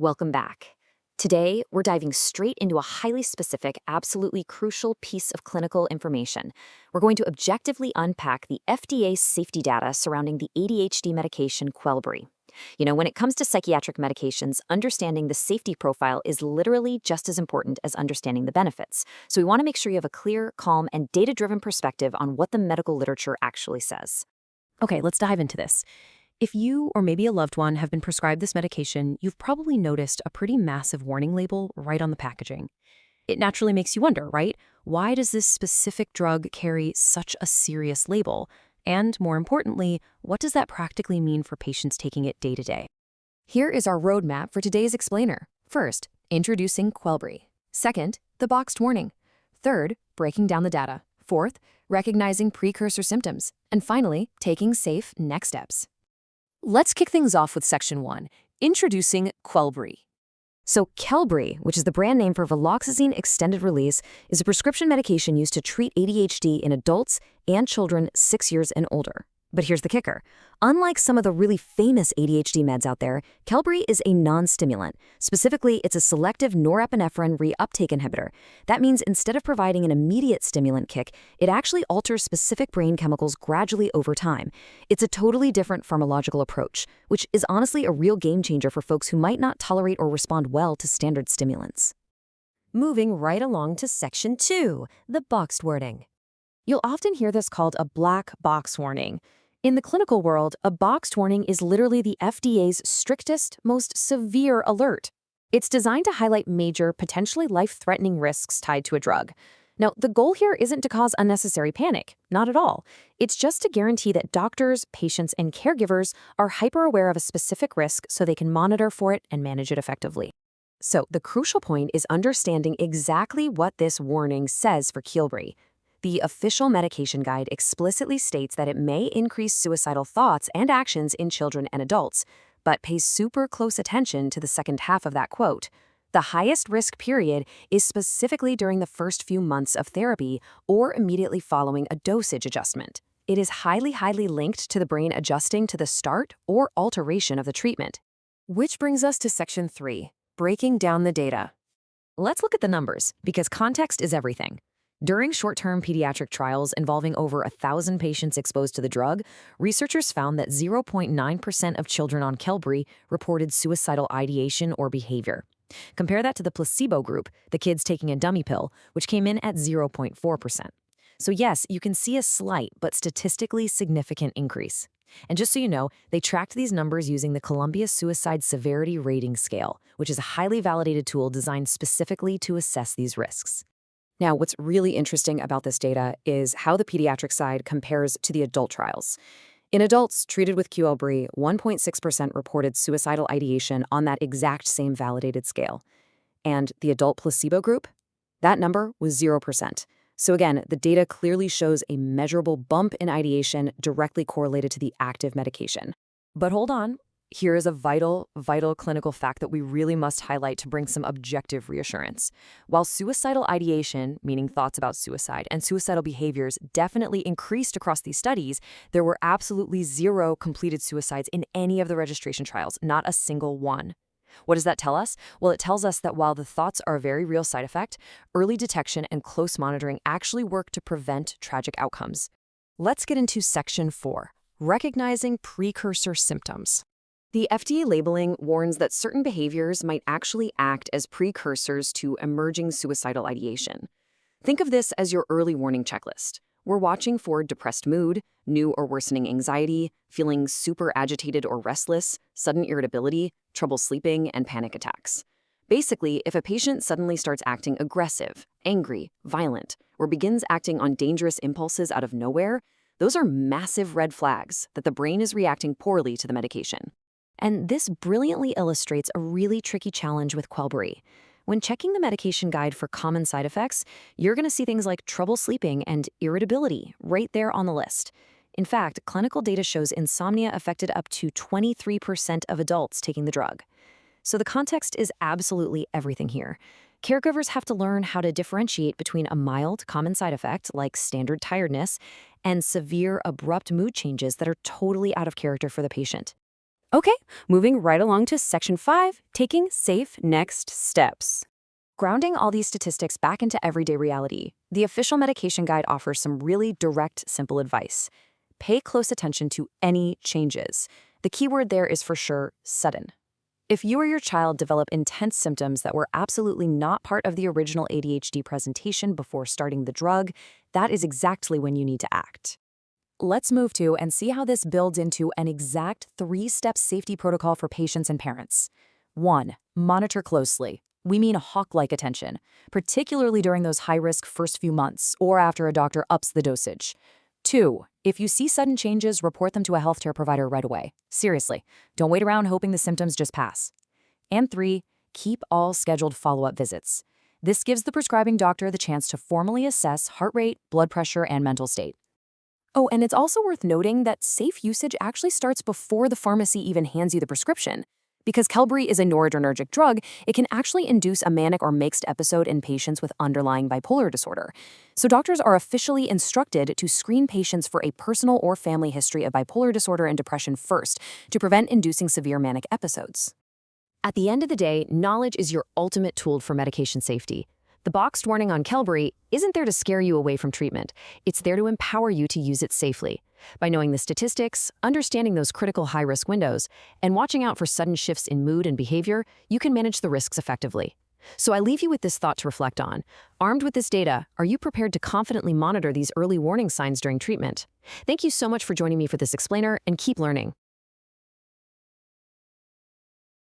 Welcome back. Today, we're diving straight into a highly specific, absolutely crucial piece of clinical information. We're going to objectively unpack the FDA's safety data surrounding the ADHD medication Qelbree. When it comes to psychiatric medications, understanding the safety profile is literally just as important as understanding the benefits. So we want to make sure you have a clear, calm, and data-driven perspective on what the medical literature actually says. Okay, let's dive into this. If you or maybe a loved one have been prescribed this medication, you've probably noticed a pretty massive warning label right on the packaging. It naturally makes you wonder, right? Why does this specific drug carry such a serious label? And more importantly, what does that practically mean for patients taking it day to day? Here is our roadmap for today's explainer. First, introducing Qelbree. Second, the boxed warning. Third, breaking down the data. Fourth, recognizing precursor symptoms. And finally, taking safe next steps. Let's kick things off with Section 1, introducing Qelbree. So Qelbree, which is the brand name for viloxazine extended release, is a prescription medication used to treat ADHD in adults and children 6 years and older. But here's the kicker. Unlike some of the really famous ADHD meds out there, Qelbree is a non-stimulant. Specifically, it's a selective norepinephrine reuptake inhibitor. That means instead of providing an immediate stimulant kick, it actually alters specific brain chemicals gradually over time. It's a totally different pharmacological approach, which is honestly a real game changer for folks who might not tolerate or respond well to standard stimulants. Moving right along to Section 2, the boxed warning. You'll often hear this called a black box warning. In the clinical world, a boxed warning is literally the FDA's strictest, most severe alert. It's designed to highlight major, potentially life-threatening risks tied to a drug. Now, the goal here isn't to cause unnecessary panic, not at all. It's just to guarantee that doctors, patients, and caregivers are hyper-aware of a specific risk so they can monitor for it and manage it effectively. So, the crucial point is understanding exactly what this warning says for Qelbree. The official medication guide explicitly states that it may increase suicidal thoughts and actions in children and adults, but pays super close attention to the second half of that quote. The highest risk period is specifically during the first few months of therapy or immediately following a dosage adjustment. It is highly linked to the brain adjusting to the start or alteration of the treatment. Which brings us to Section 3, breaking down the data. Let's look at the numbers, because context is everything. During short-term pediatric trials involving over 1,000 patients exposed to the drug, researchers found that 0.9% of children on Qelbree reported suicidal ideation or behavior. Compare that to the placebo group, the kids taking a dummy pill, which came in at 0.4%. So yes, you can see a slight but statistically significant increase. And just so you know, they tracked these numbers using the Columbia Suicide Severity Rating Scale, which is a highly validated tool designed specifically to assess these risks. Now, what's really interesting about this data is how the pediatric side compares to the adult trials. In adults treated with Qelbree, 1.6% reported suicidal ideation on that exact same validated scale. And the adult placebo group? That number was 0%. So again, the data clearly shows a measurable bump in ideation directly correlated to the active medication. But hold on. Here is a vital clinical fact that we really must highlight to bring some objective reassurance. While suicidal ideation, meaning thoughts about suicide, and suicidal behaviors definitely increased across these studies, there were absolutely 0 completed suicides in any of the registration trials, not a single one. What does that tell us? Well, it tells us that while the thoughts are a very real side effect, early detection and close monitoring actually work to prevent tragic outcomes. Let's get into Section 4, recognizing precursor symptoms. The FDA labeling warns that certain behaviors might actually act as precursors to emerging suicidal ideation. Think of this as your early warning checklist. We're watching for depressed mood, new or worsening anxiety, feeling super agitated or restless, sudden irritability, trouble sleeping, and panic attacks. Basically, if a patient suddenly starts acting aggressive, angry, violent, or begins acting on dangerous impulses out of nowhere, those are massive red flags that the brain is reacting poorly to the medication. And this brilliantly illustrates a really tricky challenge with Qelbree. When checking the medication guide for common side effects, you're going to see things like trouble sleeping and irritability right there on the list. In fact, clinical data shows insomnia affected up to 23% of adults taking the drug. So the context is absolutely everything here. Caregivers have to learn how to differentiate between a mild common side effect, like standard tiredness, and severe abrupt mood changes that are totally out of character for the patient. Okay, moving right along to Section 5, taking safe next steps. Grounding all these statistics back into everyday reality, the official medication guide offers some really direct, simple advice. Pay close attention to any changes. The key word there is for sure sudden. If you or your child develop intense symptoms that were absolutely not part of the original ADHD presentation before starting the drug, that is exactly when you need to act. Let's move to and see how this builds into an exact 3-step safety protocol for patients and parents. 1. Monitor closely. We mean hawk-like attention, particularly during those high-risk first few months or after a doctor ups the dosage. 2. If you see sudden changes, report them to a healthcare provider right away. Seriously, don't wait around hoping the symptoms just pass. And 3. Keep all scheduled follow-up visits. This gives the prescribing doctor the chance to formally assess heart rate, blood pressure, and mental state. Oh, and it's also worth noting that safe usage actually starts before the pharmacy even hands you the prescription. Because Qelbree is a noradrenergic drug, it can actually induce a manic or mixed episode in patients with underlying bipolar disorder. So doctors are officially instructed to screen patients for a personal or family history of bipolar disorder and depression first to prevent inducing severe manic episodes. At the end of the day, knowledge is your ultimate tool for medication safety. The boxed warning on Qelbree isn't there to scare you away from treatment. It's there to empower you to use it safely. By knowing the statistics, understanding those critical high-risk windows, and watching out for sudden shifts in mood and behavior, you can manage the risks effectively. So I leave you with this thought to reflect on. Armed with this data, are you prepared to confidently monitor these early warning signs during treatment? Thank you so much for joining me for this explainer, and keep learning.